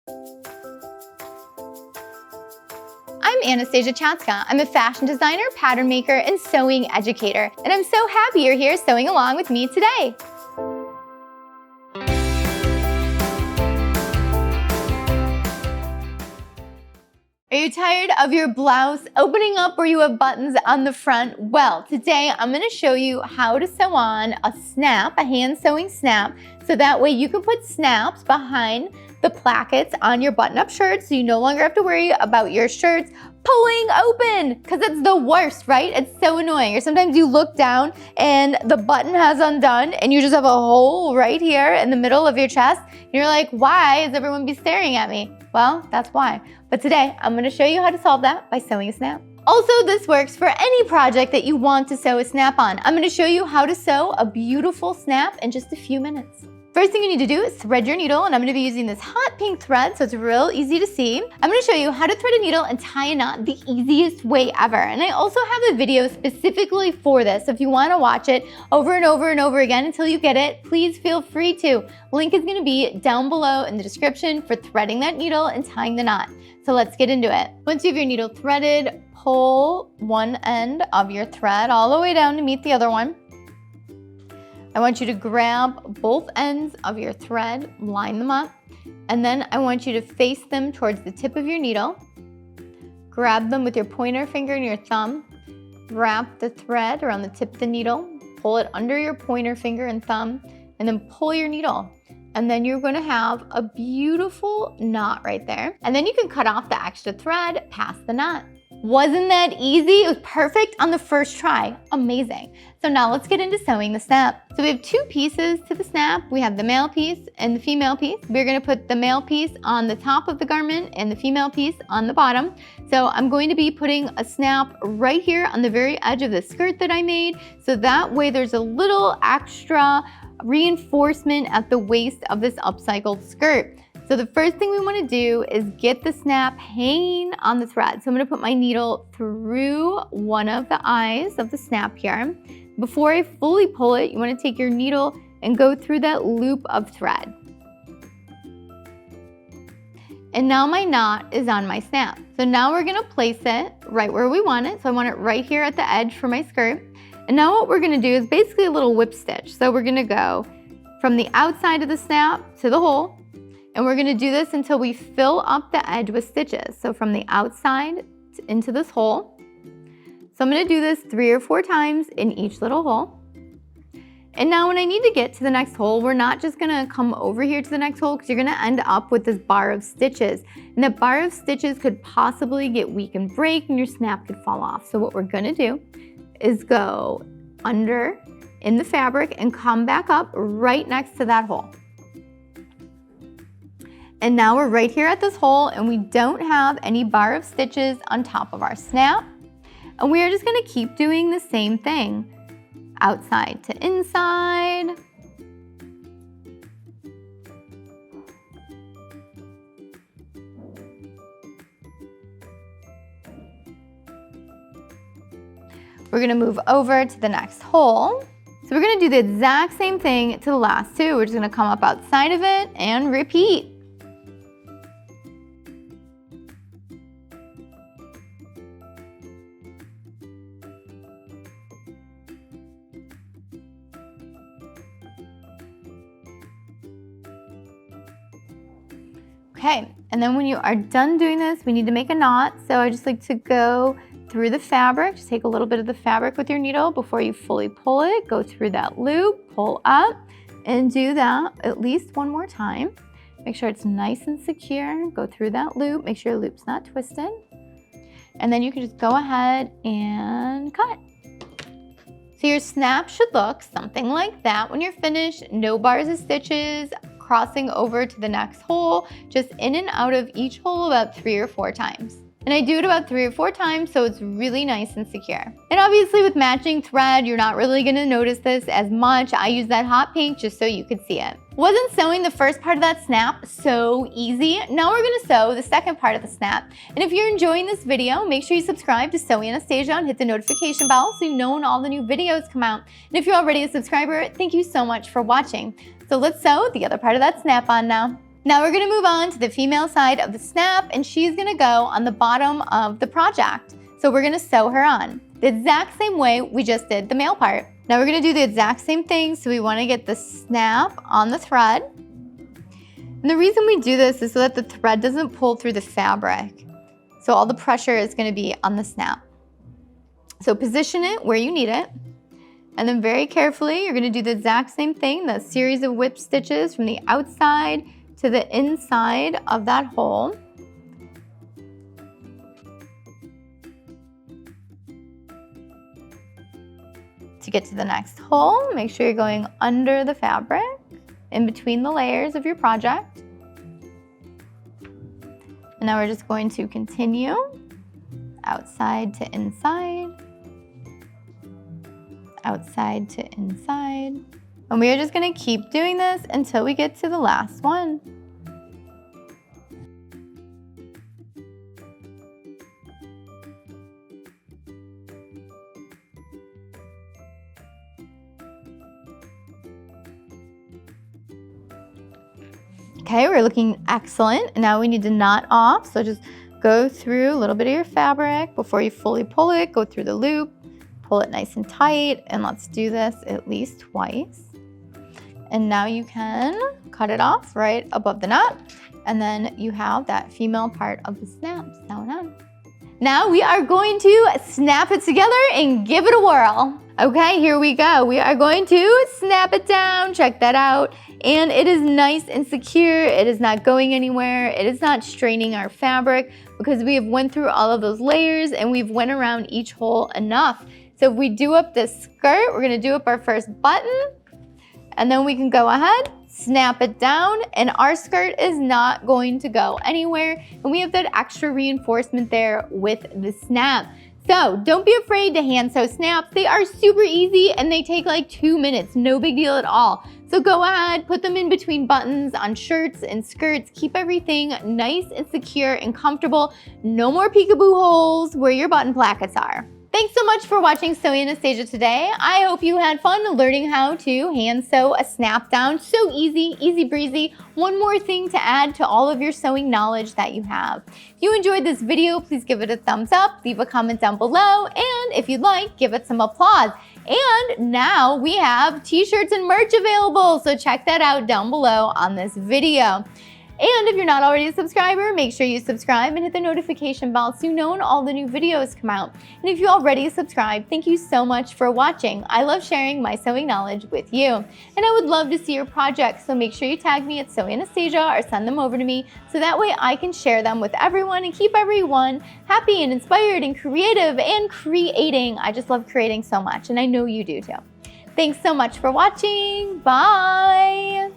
I'm Anastasia Chatzka. I'm a fashion designer, pattern maker, and sewing educator, and I'm so happy you're here sewing along with me today. Are you tired of your blouse opening up where you have buttons on the front? Well, today I'm going to show you how to sew on a snap, a hand sewing snap, so that way you can put snaps behind the plackets on your button-up shirts so you no longer have to worry about your shirts pulling open, because it's the worst, right? It's so annoying. Or sometimes you look down and the button has undone and you just have a hole right here in the middle of your chest. And you're like, why is everyone be staring at me? Well, that's why. But today, I'm gonna show you how to solve that by sewing a snap. Also, this works for any project that you want to sew a snap on. I'm gonna show you how to sew a beautiful snap in just a few minutes. First thing you need to do is thread your needle, and I'm gonna be using this hot pink thread, so it's real easy to see. I'm gonna show you how to thread a needle and tie a knot the easiest way ever. And I also have a video specifically for this, so if you wanna watch it over and over and over again until you get it, please feel free to. Link is gonna be down below in the description for threading that needle and tying the knot. So let's get into it. Once you have your needle threaded, pull one end of your thread all the way down to meet the other one. I want you to grab both ends of your thread, line them up, and then I want you to face them towards the tip of your needle. Grab them with your pointer finger and your thumb. Wrap the thread around the tip of the needle, pull it under your pointer finger and thumb, and then pull your needle. And then you're gonna have a beautiful knot right there. And then you can cut off the extra thread past the knot. Wasn't that easy? It was perfect on the first try. Amazing. So now let's get into sewing the snap. So we have two pieces to the snap. We have the male piece and the female piece. We're gonna put the male piece on the top of the garment and the female piece on the bottom. So I'm going to be putting a snap right here on the very edge of the skirt that I made. So that way there's a little extra reinforcement at the waist of this upcycled skirt. So the first thing we want to do is get the snap hanging on the thread. So I'm going to put my needle through one of the eyes of the snap here. Before I fully pull it, you want to take your needle and go through that loop of thread. And now my knot is on my snap. So now we're going to place it right where we want it. So I want it right here at the edge for my skirt. And now what we're going to do is basically a little whip stitch. So we're going to go from the outside of the snap to the hole. And we're gonna do this until we fill up the edge with stitches. So from the outside into this hole. So I'm gonna do this 3 or 4 times in each little hole. And now when I need to get to the next hole, we're not just gonna come over here to the next hole because you're gonna end up with this bar of stitches. And that bar of stitches could possibly get weak and break and your snap could fall off. So what we're gonna do is go under in the fabric and come back up right next to that hole. And now we're right here at this hole and we don't have any bar of stitches on top of our snap. And we are just gonna keep doing the same thing. Outside to inside. We're gonna move over to the next hole. So we're gonna do the exact same thing to the last two. We're just gonna come up outside of it and repeat. Okay, and then when you are done doing this, we need to make a knot. So I just like to go through the fabric. Just take a little bit of the fabric with your needle before you fully pull it. Go through that loop, pull up, and do that at least one more time. Make sure it's nice and secure. Go through that loop. Make sure your loop's not twisted. And then you can just go ahead and cut. So your snap should look something like that when you're finished. No bars of stitches, crossing over to the next hole, just in and out of each hole about 3 or 4 times. And I do it about 3 or 4 times so it's really nice and secure. And obviously with matching thread, you're not really gonna notice this as much. I use that hot pink just so you could see it. Wasn't sewing the first part of that snap so easy? Now we're gonna sew the second part of the snap. And if you're enjoying this video, make sure you subscribe to Sew Anastasia and hit the notification bell so you know when all the new videos come out. And if you're already a subscriber, thank you so much for watching. So let's sew the other part of that snap on now. Now we're gonna move on to the female side of the snap, and she's gonna go on the bottom of the project. So we're gonna sew her on the exact same way we just did the male part. Now we're gonna do the exact same thing. So we wanna get the snap on the thread. And the reason we do this is so that the thread doesn't pull through the fabric. So all the pressure is gonna be on the snap. So position it where you need it. And then very carefully, you're gonna do the exact same thing, the series of whip stitches from the outside to the inside of that hole. To get to the next hole, make sure you're going under the fabric, in between the layers of your project. And now we're just going to continue outside to inside, outside to inside. And we are just gonna keep doing this until we get to the last one. Okay, we're looking excellent. Now we need to knot off. So just go through a little bit of your fabric before you fully pull it. Go through the loop, pull it nice and tight, and let's do this at least twice. And now you can cut it off right above the knot. And then you have that female part of the snap sewn on. Now we are going to snap it together and give it a whirl. Okay, here we go. We are going to snap it down. Check that out. And it is nice and secure. It is not going anywhere. It is not straining our fabric because we have went through all of those layers and we've went around each hole enough. So if we do up this skirt, we're gonna do up our first button, and then we can go ahead, snap it down, and our skirt is not going to go anywhere. And we have that extra reinforcement there with the snap. So don't be afraid to hand sew snaps. They are super easy and they take like 2 minutes, no big deal at all. So go ahead, put them in between buttons on shirts and skirts. Keep everything nice and secure and comfortable. No more peekaboo holes where your button plackets are. Thanks so much for watching Sewing Anastasia today. I hope you had fun learning how to hand sew a snap down. So easy, easy breezy. One more thing to add to all of your sewing knowledge that you have. If you enjoyed this video, please give it a thumbs up, leave a comment down below, and if you'd like, give it some applause. And now we have t-shirts and merch available, so check that out down below on this video. And if you're not already a subscriber, make sure you subscribe and hit the notification bell so you know when all the new videos come out. And if you already subscribed, thank you so much for watching. I love sharing my sewing knowledge with you. And I would love to see your projects, so make sure you tag me at Sewing Anastasia or send them over to me so that way I can share them with everyone and keep everyone happy and inspired and creative and creating. I just love creating so much, and I know you do too. Thanks so much for watching. Bye.